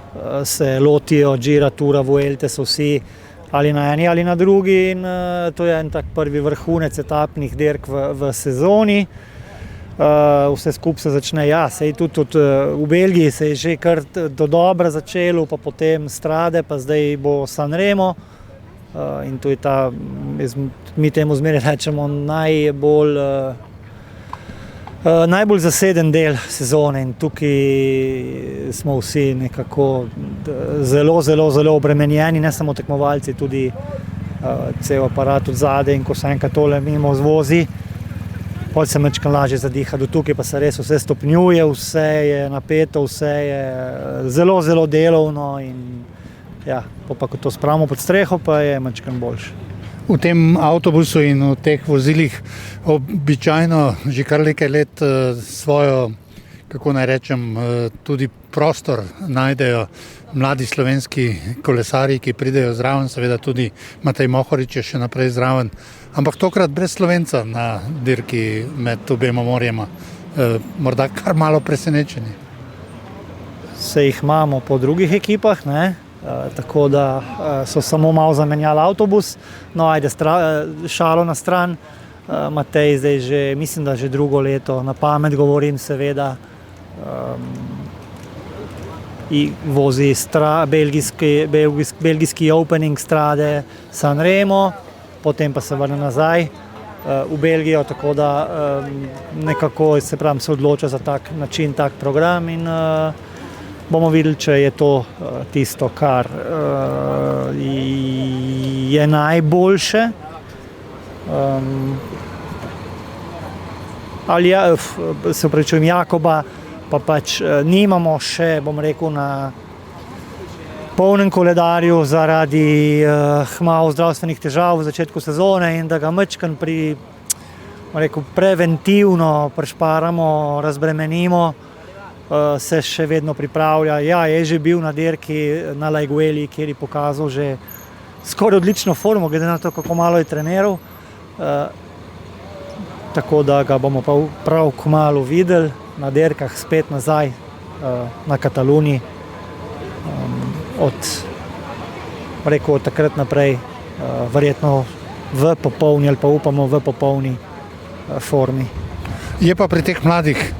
se lotijo Gira, Tura, Vuelte, so vsi ali na eni ali na drugi in to je en tak prvi vrhunec etapnih dirk v sezoni. Vse skupaj se začne, sej tudi v Belgiji se je že kar do dobra začelo, pa potem Strade, pa zdaj bo Sanremo. In to je ta, mi temu zmeraj rečemo, najbolj zaseden del sezone in tukaj smo vsi nekako zelo obremenjeni, ne samo tekmovalci, tudi cel aparat od zadaj in ko se enkrat tole mimo zvozi, potem se malo lažje zadiha, do tukaj pa se res vse stopnjuje, vse je napeto, vse je zelo delovno in pa ko to spravimo pod streho, pa je malo boljše. V tem avtobusu in v teh vozilih običajno že kar nekaj let svojo, kako naj rečem, tudi prostor najdejo mladi slovenski kolesarji, ki pridejo zraven, seveda tudi Matej Mohorič je še naprej zraven, ampak tokrat brez Slovenca na dirki med obema morjema. Morda kar malo presenečeni. Se jih imamo po drugih ekipah, ne? Tako da so samo malo zamenjali avtobus, no ajde šalo na stran. Matej zdaj že, mislim, da že drugo leto, na pamet govorim seveda, vozi belgijski opening Strade Sanremo, potem pa se vrne nazaj v Belgijo, tako da nekako se odloča za tak način, tak program in bomo videli, če je to tisto, kar je najboljše. Ali se opravičujem, Jakoba pa pač nimamo še, bom rekel, na polnem koledarju zaradi malo zdravstvenih težav v začetku sezone in da ga majčkeno preventivno prešparamo, razbremenimo, se še vedno pripravlja. Je že bil na dirki na Laigueli, kjer je pokazal že skoraj odlično formo, glede na to, kako malo je treniral. Tako da ga bomo pa prav kmalu videli na dirkah spet nazaj na Kataluniji. Od takrat naprej verjetno v popolni ali pa upamo v popolni formi. Je pa pri teh mladih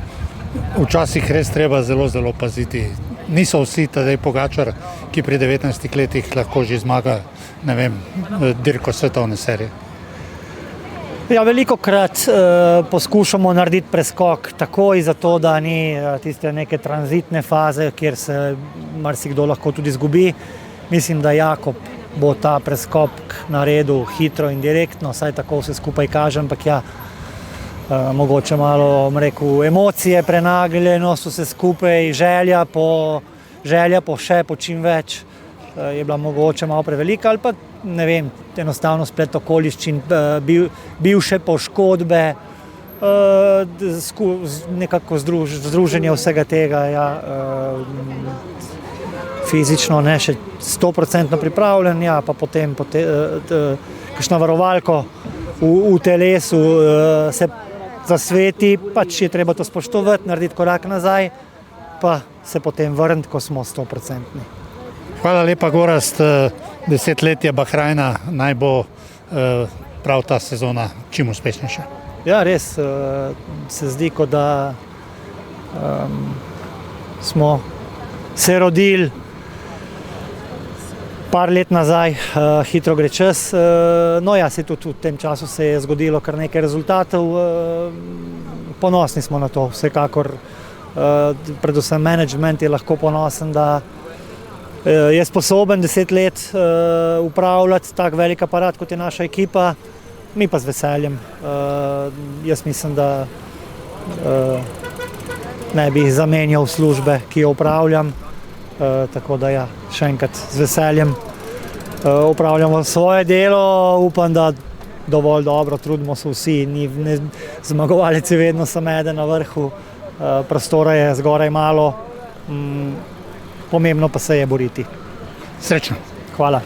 včasih res treba zelo paziti. Niso vsi Tadej Pogačar, ki pri 19 letih lahko že zmaga, ne vem, dirko svetovne serije. Velikokrat poskušamo narediti preskok takoj, zato da ni tiste neke tranzitne faze, kjer se marsikdo lahko tudi izgubi. Mislim, da Jakob bo ta preskok naredil hitro in direktno, saj tako vse skupaj kaže, ampak mogoče malo, emocije, prenagljenost, vse skupaj, želja po čim več je bila mogoče malo prevelika ali pa ne vem, enostavno splet okoliščin, bivše poškodbe, nekako združenje vsega tega, fizično ne še 100% pripravljen, pa potem kakšno varovalko v telesu se zasveti, pač je treba to spoštovati, narediti korak nazaj, pa se potem vrniti, ko smo 100%. Hvala lepa, Gorazd, desetletje Bahrajna, naj bo prav ta sezona čim uspešnejša. Res se zdi, kot da smo se rodili par let nazaj, hitro gre čas. Se tudi v tem času se je zgodilo kar nekaj rezultatov. Ponosni smo na to, vsekakor. Predvsem management je lahko ponosen, da je sposoben 10 let upravljati tak velik aparat, kot je naša ekipa, mi pa z veseljem. Jaz mislim, da ne bi zamenjal službe, ki jo upravljam, tako da še enkrat z veseljem upravljamo svoje delo, upam, da dovolj dobro, trudimo se vsi, zmagovalec je vedno samo eden na vrhu, prostora je zgoraj malo, pomembno pa se je boriti. Srečno. Hvala.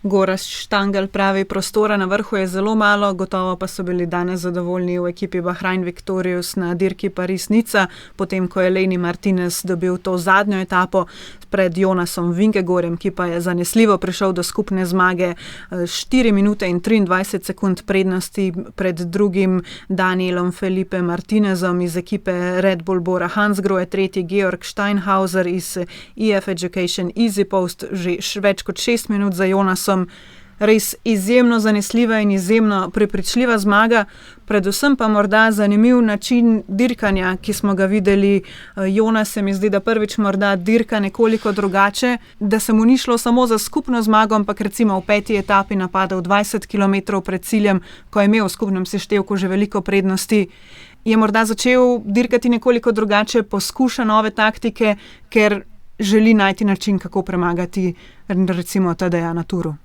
Gorazd Štangl pravi, prostora na vrhu je zelo malo, gotovo pa so bili danes zadovoljni v ekipi Bahrain Victorious na dirki Paris-Nica, potem ko je Lenny Martinez dobil to zadnjo etapo pred Jonasom Vingegorjem, ki pa je zanesljivo prišel do skupne zmage 4 minute in 23 sekund prednosti pred drugim Danielom Felipe Martinezom iz ekipe Red Bull Bora Hansgrohe, tretji Georg Steinhauser iz EF Education EasyPost, že več kot 6 minut za Jonasom. Res izjemno zanesljiva in izjemno prepričljiva zmaga, predvsem pa morda zanimiv način dirkanja, ki smo ga videli. Jonas se mi zdi, da prvič morda dirka nekoliko drugače, da se mu ni šlo samo za skupno zmago, ampak recimo v 5. etapi napadal 20 km pred ciljem, ko je imel v skupnem seštevku že veliko prednosti. Je morda začel dirkati nekoliko drugače, poskuša nove taktike, ker želi najti način, kako premagati recimo Tadeja na Turu.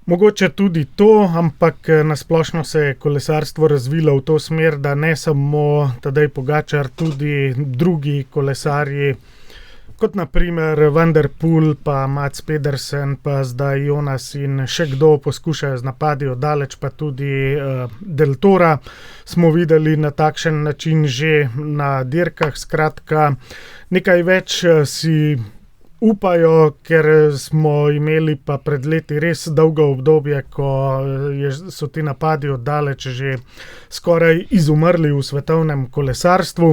Mogoče tudi to, ampak nasplošno se je kolesarstvo razvilo v to smer, da ne samo Tadej Pogačar, tudi drugi kolesarji, kot naprimer Van der Poel, pa Mats Pedersen, pa zdaj Jonas in še kdo poskušajo z napadi od daleč, pa tudi Del Tora smo videli na takšen način že na dirkah. Skratka, nekaj več si upajo, ker smo imeli pa pred leti res dolgo obdobje, ko so ti napadi od daleč že skoraj izumrli v svetovnem kolesarstvu.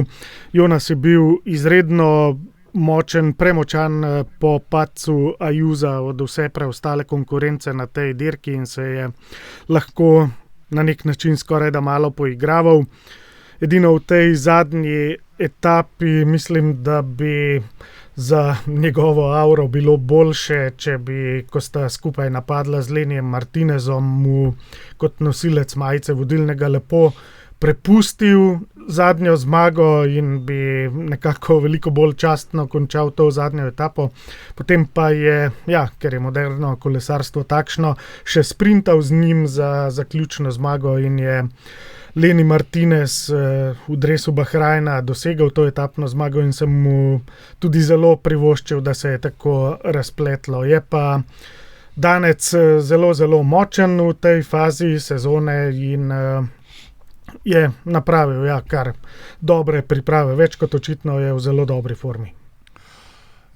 Jonas je bil izredno močen, premočan po padcu Ayusa od vse preostale konkurence na tej dirki in se je lahko na nek način skoraj da malo poigraval. Edino v tej zadnji etapi mislim, da bi za njegovo auro bilo boljše, če bi, ko sta skupaj napadla z Lennyjem Martinezom, mu kot nosilec majice vodilnega lepo prepustil zadnjo zmago in bi nekako veliko bolj častno končal to zadnjo etapo. Potem pa je, ker je moderno kolesarstvo takšno, še sprintal z njim za zaključno zmago in je Lenny Martinez v dresu Bahraina dosegel to etapno zmago in sem mu tudi zelo privoščil, da se je tako razpletlo. Je pa Danec zelo, zelo močen v tej fazi sezone in je napravil kar dobre priprave, več kot očitno je v zelo dobri formi.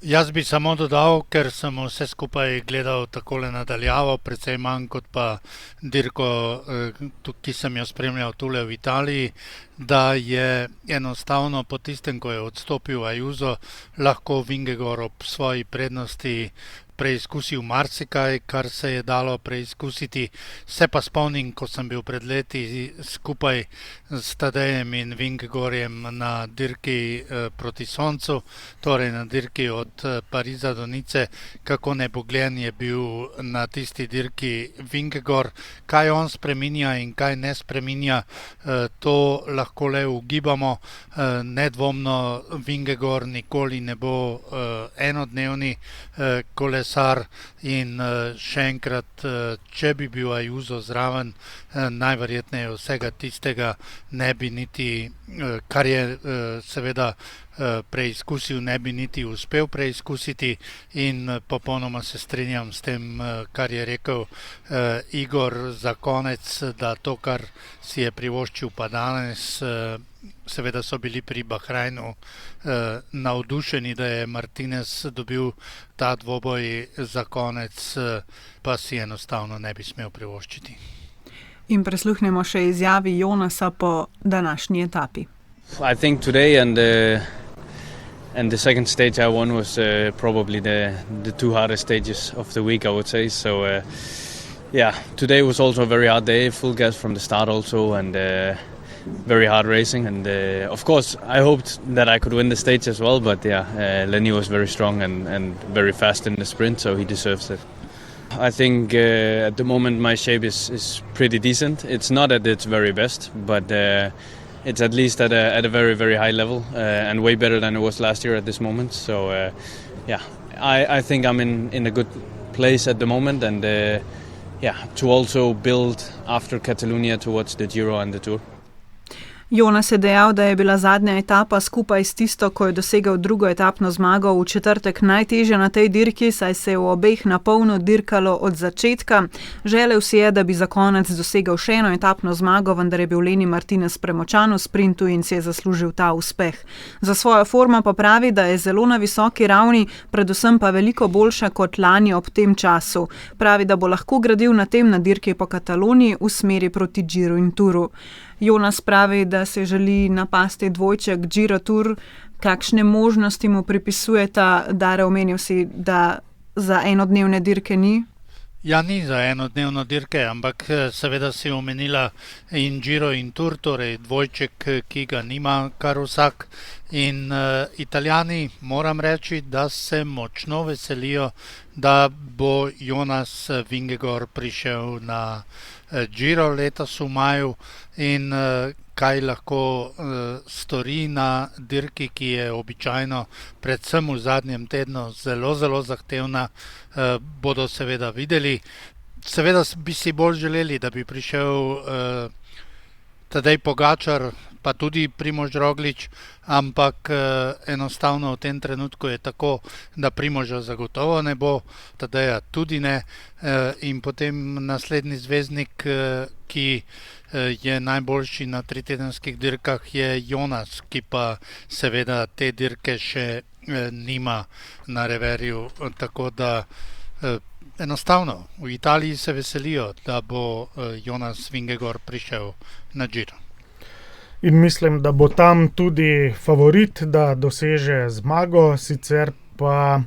Jaz bi samo dodal, ker sem vse skupaj gledal takole nadaljavo, precej manj kot pa dirko, ki sem jo spremljal tule v Italiji, da je enostavno po tistem, ko je odstopil Ayuso, lahko Vingegaard ob svoji prednosti preizkusil marsikaj, kar se je dalo preizkusiti. Se pa spomnim, ko sem bil pred leti skupaj s Tadejem in Vingegaardjem na dirki proti Soncu, torej na dirki od Pariza do Nice, kako nebogljen je bil na tisti dirki Vingegaard. Kaj on spreminja in kaj ne spreminja, to lahko le ugibamo. Nedvomno Vingegaard nikoli ne bo enodnevni kolesar in še enkrat, če bi bil Ayuso zraven, najverjetneje vsega tistega ne bi niti, kar je seveda preizkusil, ne bi niti uspel preizkusiti in popolnoma se strinjam s tem, kar je rekel Igor za konec, da to, kar si je privoščil pa danes, seveda so bili pri Bahrainu navdušeni, da je Martinez dobil ta dvoboj za konec, pa si enostavno ne bi smel privoščiti. In prisluhnemo še izjavi Jonasa po današnji etapi. I think today and the second stage I won was probably the two hardest stages of the week, I would say. So today was also a very hard day, full gas from the start also, and very hard racing. And of course I hoped that I could win the stage as well, but Lenny was very strong and very fast in the sprint, so he deserves it. I think at the moment my shape is pretty decent. It's not at its very best, but it's at least at a very, very high level and way better than it was last year at this moment. So I think I'm in a good place at the moment, and to also build after Catalonia towards the Giro and the Tour. Jonas je dejal, da je bila zadnja etapa skupaj s tisto, ko je dosegel drugo etapno zmago v četrtek, najtežja na tej dirki, saj se je v obeh na polno dirkalo od začetka. Želel si je, da bi za konec dosegel še eno etapno zmago, vendar je bil Leni Martinez premočan v sprintu in si je zaslužil ta uspeh. Za svojo formo pa pravi, da je zelo na visoki ravni, predvsem pa veliko boljša kot lani ob tem času. Pravi, da bo lahko gradil na tem na dirki po Kataloniji v smeri proti Giru in Touru. Jonas pravi, da se želi napasti dvojček Giro Tour. Kakšne možnosti mu pripisujeta? Dare, omenil si, da za enodnevne dirke ni? Ja, ni za enodnevno dirke, ampak seveda si omenila in Giro in Tour, torej dvojček, ki ga nima kar vsak. In Italijani, moram reči, da se močno veselijo, da bo Jonas Vingegaard prišel na Giro letos v maju in kaj lahko stori na dirki, ki je običajno, predvsem v zadnjem tednu, zelo, zelo zahtevna, bodo seveda videli. Seveda bi si bolj želeli, da bi prišel Tadej Pogačar, pa tudi Primož Roglič, ampak enostavno v tem trenutku je tako, da Primoža zagotovo ne bo, Tadeja tudi ne, in potem naslednji zvezdnik, ki je najboljši na tritedenskih dirkah, je Jonas, ki pa seveda te dirke še nima na reverju, tako da enostavno v Italiji se veselijo, da bo Jonas Vingegaard prišel na Giro. In mislim, da bo tam tudi favorit, da doseže zmago, sicer pa,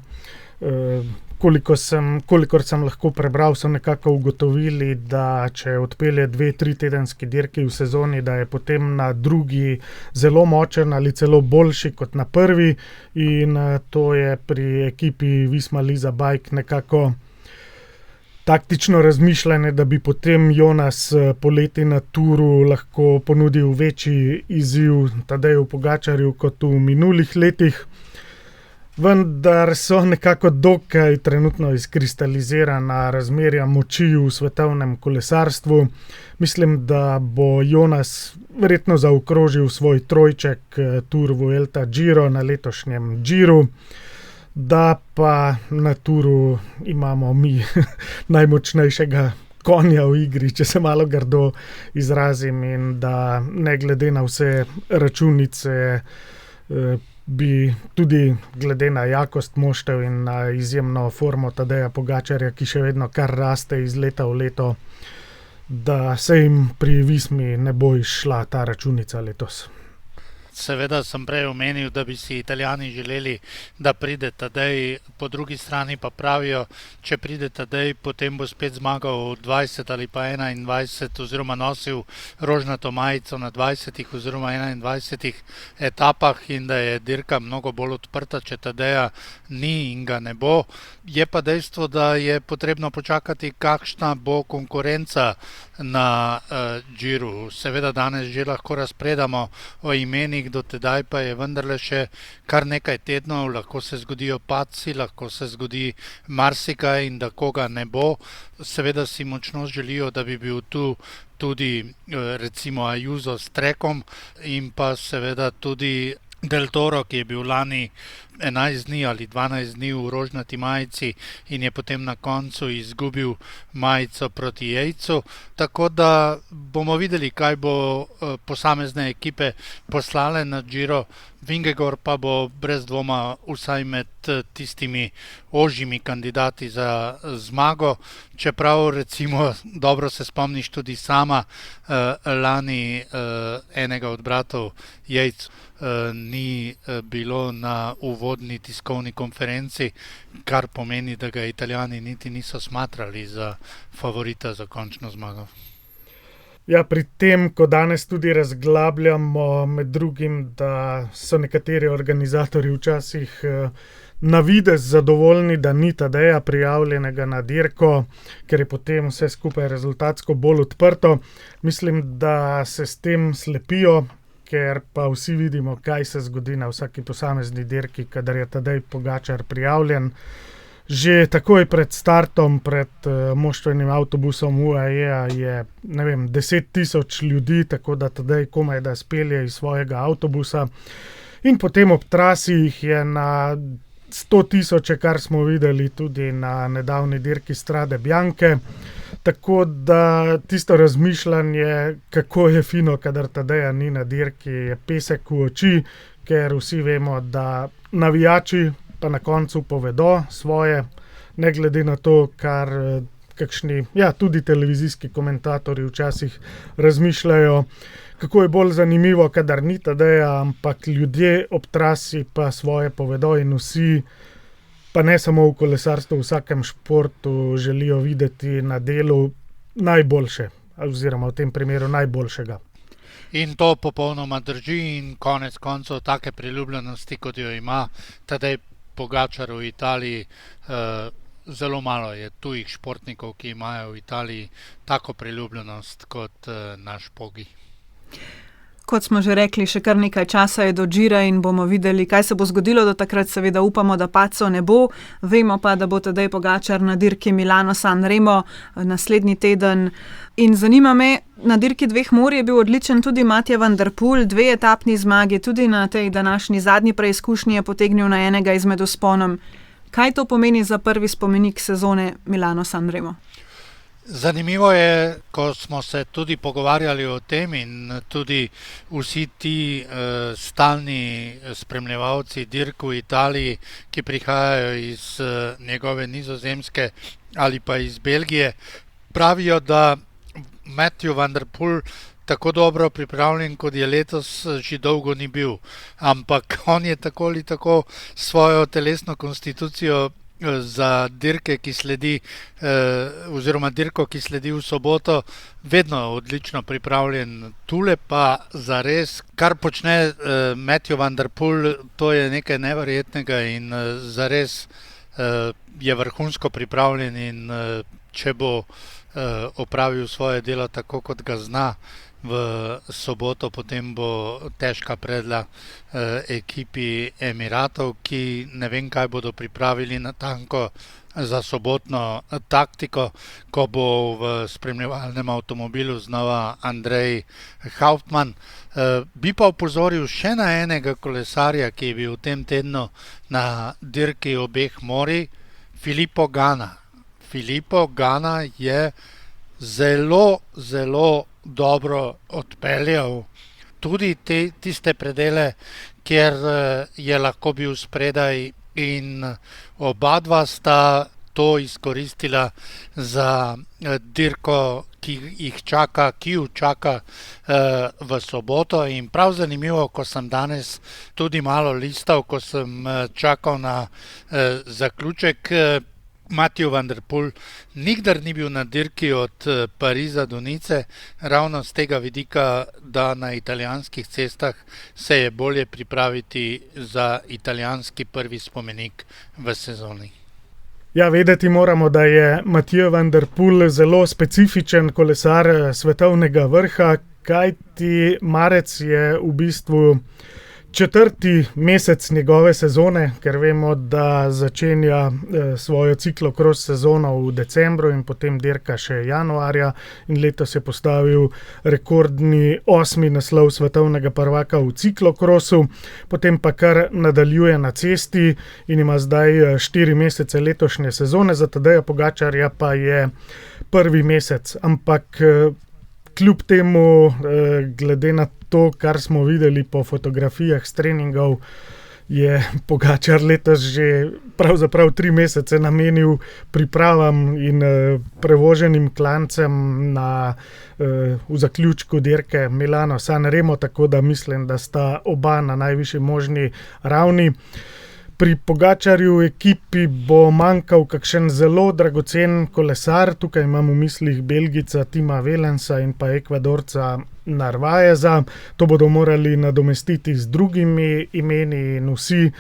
kolikor sem lahko prebral, so nekako ugotovili, da če odpelje 2-3 tedenski dirki v sezoni, da je potem na drugi zelo močen ali celo boljši kot na prvi, in to je pri ekipi Visma Lease Bike nekako taktično razmišljanje, da bi potem Jonas poleti na Touru lahko ponudil večji izziv Tadeju Pogačarju kot v minulih letih. Vendar so nekako dokaj trenutno izkristalizirana razmerja moči v svetovnem kolesarstvu. Mislim, da bo Jonas verjetno zaokrožil svoj trojček Tour Vuelta Giro na letošnjem Giru, da pa na Touru imamo mi najmočnejšega konja v igri, če se malo grdo izrazim, in da ne glede na vse računice bi tudi glede na jakost moštev in na izjemno formo Tadeja Pogačarja, ki še vedno kar raste iz leta v leto, da se jim pri Vismi ne bo izšla ta računica letos. Seveda sem prej omenil, da bi si Italijani želeli, da pride Tadej, po drugi strani pa pravijo, če pride Tadej, potem bo spet zmagal v 20 ali pa 21 oziroma nosil rožnato majico na 20 oziroma 21 etapah in da je dirka mnogo bolj odprta, če Tadeja ni in ga ne bo. Je pa dejstvo, da je potrebno počakati, kakšna bo konkurenca na Giru. Seveda danes že lahko razpredamo o imenih, do tedaj pa je vendarle še kar nekaj tednov, lahko se zgodijo padci, lahko se zgodi marsikaj in da koga ne bo. Seveda si močno želijo, da bi bil tu tudi recimo Ayuso s Trekom in pa seveda tudi Del Toro, ki je bil lani 11 dni ali 12 dni v rožnati majici in je potem na koncu izgubil majico proti Jejcu. Tako da bomo videli, kaj bo posamezne ekipe poslale na Giro. Vingegaard pa bo brez dvoma vsaj med tistimi ožjimi kandidati za zmago, čeprav recimo dobro se spomniš tudi sama lani enega od bratov Jejc ni bilo na uvodni tiskovni konferenci, kar pomeni, da ga Italijani niti niso smatrali za favorita za končno zmago. Ja, pri tem, ko danes tudi razglabljamo med drugim, da so nekateri organizatorji včasih na videz zadovoljni, da ni Tadeja prijavljenega na dirko, ker je potem vse skupaj rezultatsko bolj odprto. Mislim, da se s tem slepijo, ker pa vsi vidimo, kaj se zgodi na vsaki posamezni dirki, kadar je Tadej Pogačar prijavljen. Že takoj pred startom, pred moštvenim avtobusom UAE je 10,000 ljudi, tako da tedaj komaj da spelje iz svojega avtobusa. In potem ob trasi jih je na 100,000, kar smo videli tudi na nedavni dirki Strade Bianche. Tako da tisto razmišljanje, kako je fino, kadar Tadeja ni na dirki, je pesek v oči, ker vsi vemo, da navijači pa na koncu povedo svoje, ne glede na to, kar kakšni, tudi televizijski komentatorji včasih razmišljajo, kako je bolj zanimivo, kadar ni Tadeja, ampak ljudje ob trasi pa svoje povedo in vsi, pa ne samo v kolesarstvu, v vsakem športu želijo videti na delu najboljše, oziroma v tem primeru najboljšega. In to popolnoma drži in konec koncev take priljubljenosti, kot jo ima Tadej Pogačar v Italiji, zelo malo je tujih športnikov, ki imajo v Italiji tako priljubljenost kot naš Pogi. Kot smo že rekli, še kar nekaj časa je do Gira in bomo videli, kaj se bo zgodilo. Do takrat seveda upamo, da padcev ne bo. Vemo pa, da bo Tadej Pogačar na dirki Milano-Sanremo naslednji teden. In zanima me, na dirki dveh morij je bil odličen tudi Matej van der Poel, 2 etapni zmagi, tudi na tej današnji zadnji preizkušnji je potegnil na enega izmed vzponom. Kaj to pomeni za prvi spomenik sezone Milano-Sanremo? Zanimivo je, ko smo se tudi pogovarjali o tem in tudi vsi ti stalni spremljevalci dirk v Italiji, ki prihajajo iz njegove Nizozemske ali pa iz Belgije, pravijo, da Matthew van der Poel tako dobro pripravljen, kot je letos, že dolgo ni bil. Ampak on je tako ali tako svojo telesno konstitucijo za dirke, ki sledi, oziroma dirko, ki sledi v soboto, vedno odlično pripravljen. Tule pa zares, kar počne Matthew van der Poel, to je nekaj neverjetnega in zares je vrhunsko pripravljen in če bo opravil svoje delo tako, kot ga zna v soboto, potem bo težka predla ekipi Emiratov, ki ne vem, kaj bodo pripravili natanko za sobotno taktiko, ko bo v spremljevalnem avtomobilu znova Andrej Hauptmann. Bi pa opozoril še na enega kolesarja, ki je bil v tem tednu na dirki obeh morij, Filippo Ganna. Filippo Ganna je zelo, zelo dobro odpeljal tudi tiste predele, kjer je lahko bil spredaj in oba dva sta to izkoristila za dirko, ki ju čaka v soboto. In prav zanimivo, ko sem danes tudi malo listal, ko sem čakal na zaključek, Matthew van der Poel nikdar ni bil na dirki od Pariza do Nice, ravno z tega vidika, da na italijanskih cestah se je bolje pripraviti za italijanski prvi spomenik v sezoni. Vedeti moramo, da je Mathieu van der Poel zelo specifičen kolesar svetovnega vrha, kajti marec je v bistvu 4. mesec njegove sezone, ker vemo, da začenja svojo ciklokros sezono v decembru in potem dirka še januarja, in letos je postavil rekordni 8. naslov svetovnega prvaka v ciklokrosu, potem pa kar nadaljuje na cesti in ima zdaj 4 mesece letošnje sezone, za Tadeja Pogačarja pa je 1. mesec, ampak kljub temu, glede na to, kar smo videli po fotografijah s treningov, je Pogačar letos že pravzaprav 3 mesece namenil pripravam in prevoženim klancem v zaključku dirke Milano-Sanremo, tako da mislim, da sta oba na najvišji možni ravni. Pri Pogačarju v ekipi bo manjkal kakšen zelo dragocen kolesar, tukaj imam v mislih Belgica Tima Wellens'a in pa Ekvadorca Narvaeza. To bodo morali nadomestiti z drugimi imeni in vsi,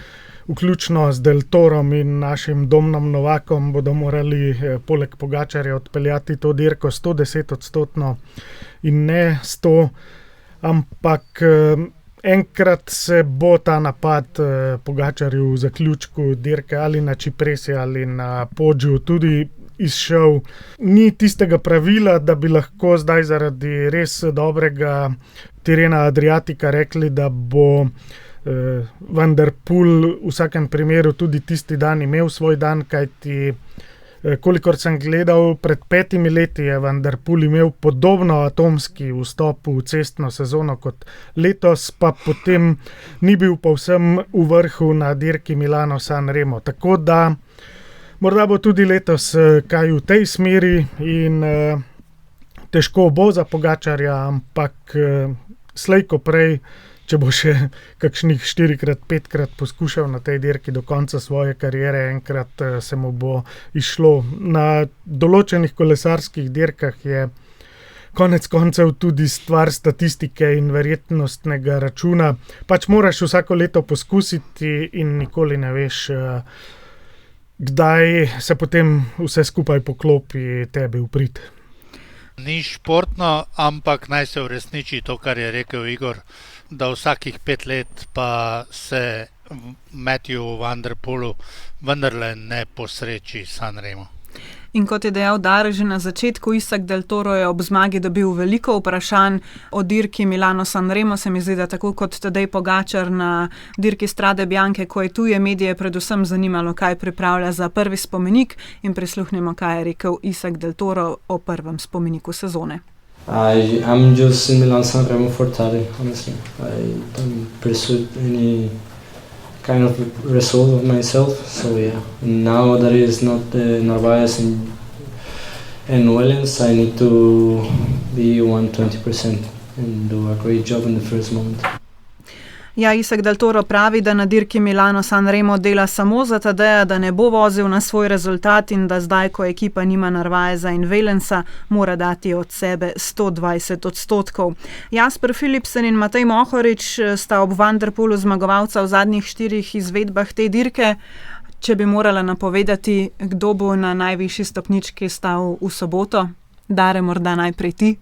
vključno z Del Torom in našim Domnom Novakom, bodo morali poleg Pogačarja odpeljati to dirko 110% in ne 100%, ampak enkrat se bo ta napad Pogačarju v zaključku dirke ali na Cipresi ali na Poggiju tudi izšel. Ni tistega pravila, da bi lahko zdaj zaradi res dobrega terena Adriatika rekli, da bo Van der Poel v vsakem primeru tudi tisti dan imel svoj dan, kajti kolikor sem gledal, pred 5 leti je Van der Poel imel podobno atomski vstop v cestno sezono kot letos, pa potem ni bil povsem v vrhu na dirki Milano-San Remo. Tako da morda bo tudi letos kaj v tej smeri in težko bo za Pogačarja, ampak slej ko prej, če bo še kakšnih 4-krat, 5-krat poskušal na tej dirki do konca svoje kariere, enkrat se mu bo izšlo. Na določenih kolesarskih dirkah je konec koncev tudi stvar statistike in verjetnostnega računa. Pač moraš vsako leto poskusiti in nikoli ne veš, kdaj se potem vse skupaj poklopi tebi v prid. Ni športno, ampak naj se uresniči to, kar je rekel Igor, da vsakih 5 let pa se Matthew Van der Poelu vendarle ne posreči San Remo. In kot je dejal Dare že na začetku, Isak Del Toro je ob zmagi dobil veliko vprašanj o dirki Milano-San Remo. Se mi zdi, da tako kot Tadej Pogačar na dirki Strade Bianche, ko je tuje medije predvsem zanimalo, kaj pripravlja za prvi spomenik, in prisluhnemo, kaj je rekel Isak Del Toro o prvem spomeniku sezone. I'm just in Milan-San Remo for Tadej, honestly. I don't pursue any kind of result of myself, so yeah. Now that is not Narvaez and Wellens, I need to be 120% and do a great job in the first moment. Ja, Isak Del Toro pravi, da na dirki Milano-San Remo dela samo za Tadeja, da ne bo vozil na svoj rezultat in da zdaj, ko ekipa nima Narvaeza in Wellensa, mora dati od sebe 120%. Jasper Philipsen in Matej Mohorič sta ob Van der Poelu zmagovalca v zadnjih 4 izvedbah te dirke. Če bi morala napovedati, kdo bo na najvišji stopnički stal v soboto, Dare, morda najprej ti.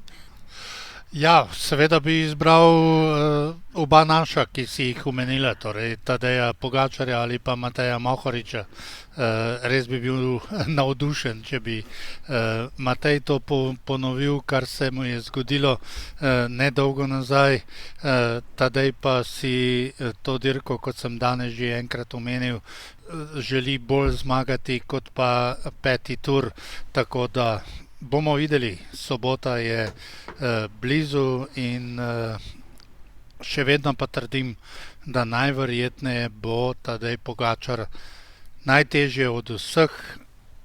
Ja, seveda bi izbral oba naša, ki si jih omenila, torej Tadeja Pogačarja ali pa Mateja Mohoriča. Res bi bil navdušen, če bi Matej to ponovil, kar se mu je zgodilo nedolgo nazaj. Tadej pa si to dirko, kot sem danes že enkrat omenil, želi bolj zmagati kot pa 5. tur, tako da bomo videli. Sobota je blizu in še vedno pa trdim, da najverjetneje bo Tadej Pogačar najtežje od vseh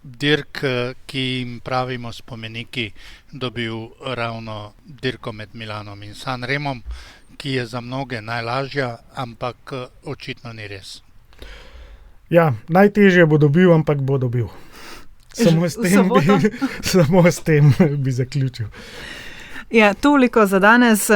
dirk, ki jim pravimo spomeniki, dobil ravno dirko med Milanom in San Remom, ki je za mnoge najlažja, ampak očitno ni res. Ja, najtežje bo dobil, ampak bo dobil. Samo s tem bi zaključil. Ja, toliko za danes.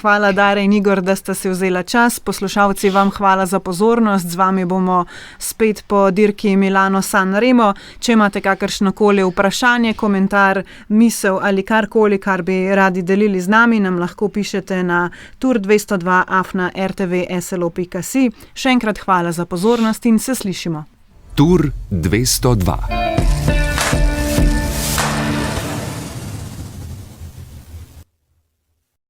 Hvala Dare in Igor, da sta si vzela čas. Poslušalci, vam hvala za pozornost. Z vami bomo spet po dirki Milano-San Remo. Če imate kakršnokoli vprašanje, komentar, misel ali karkoli, kar bi radi delili z nami, nam lahko pišete na tur202@rtvslo.si. Še enkrat hvala za pozornost in se slišimo. Tur 202.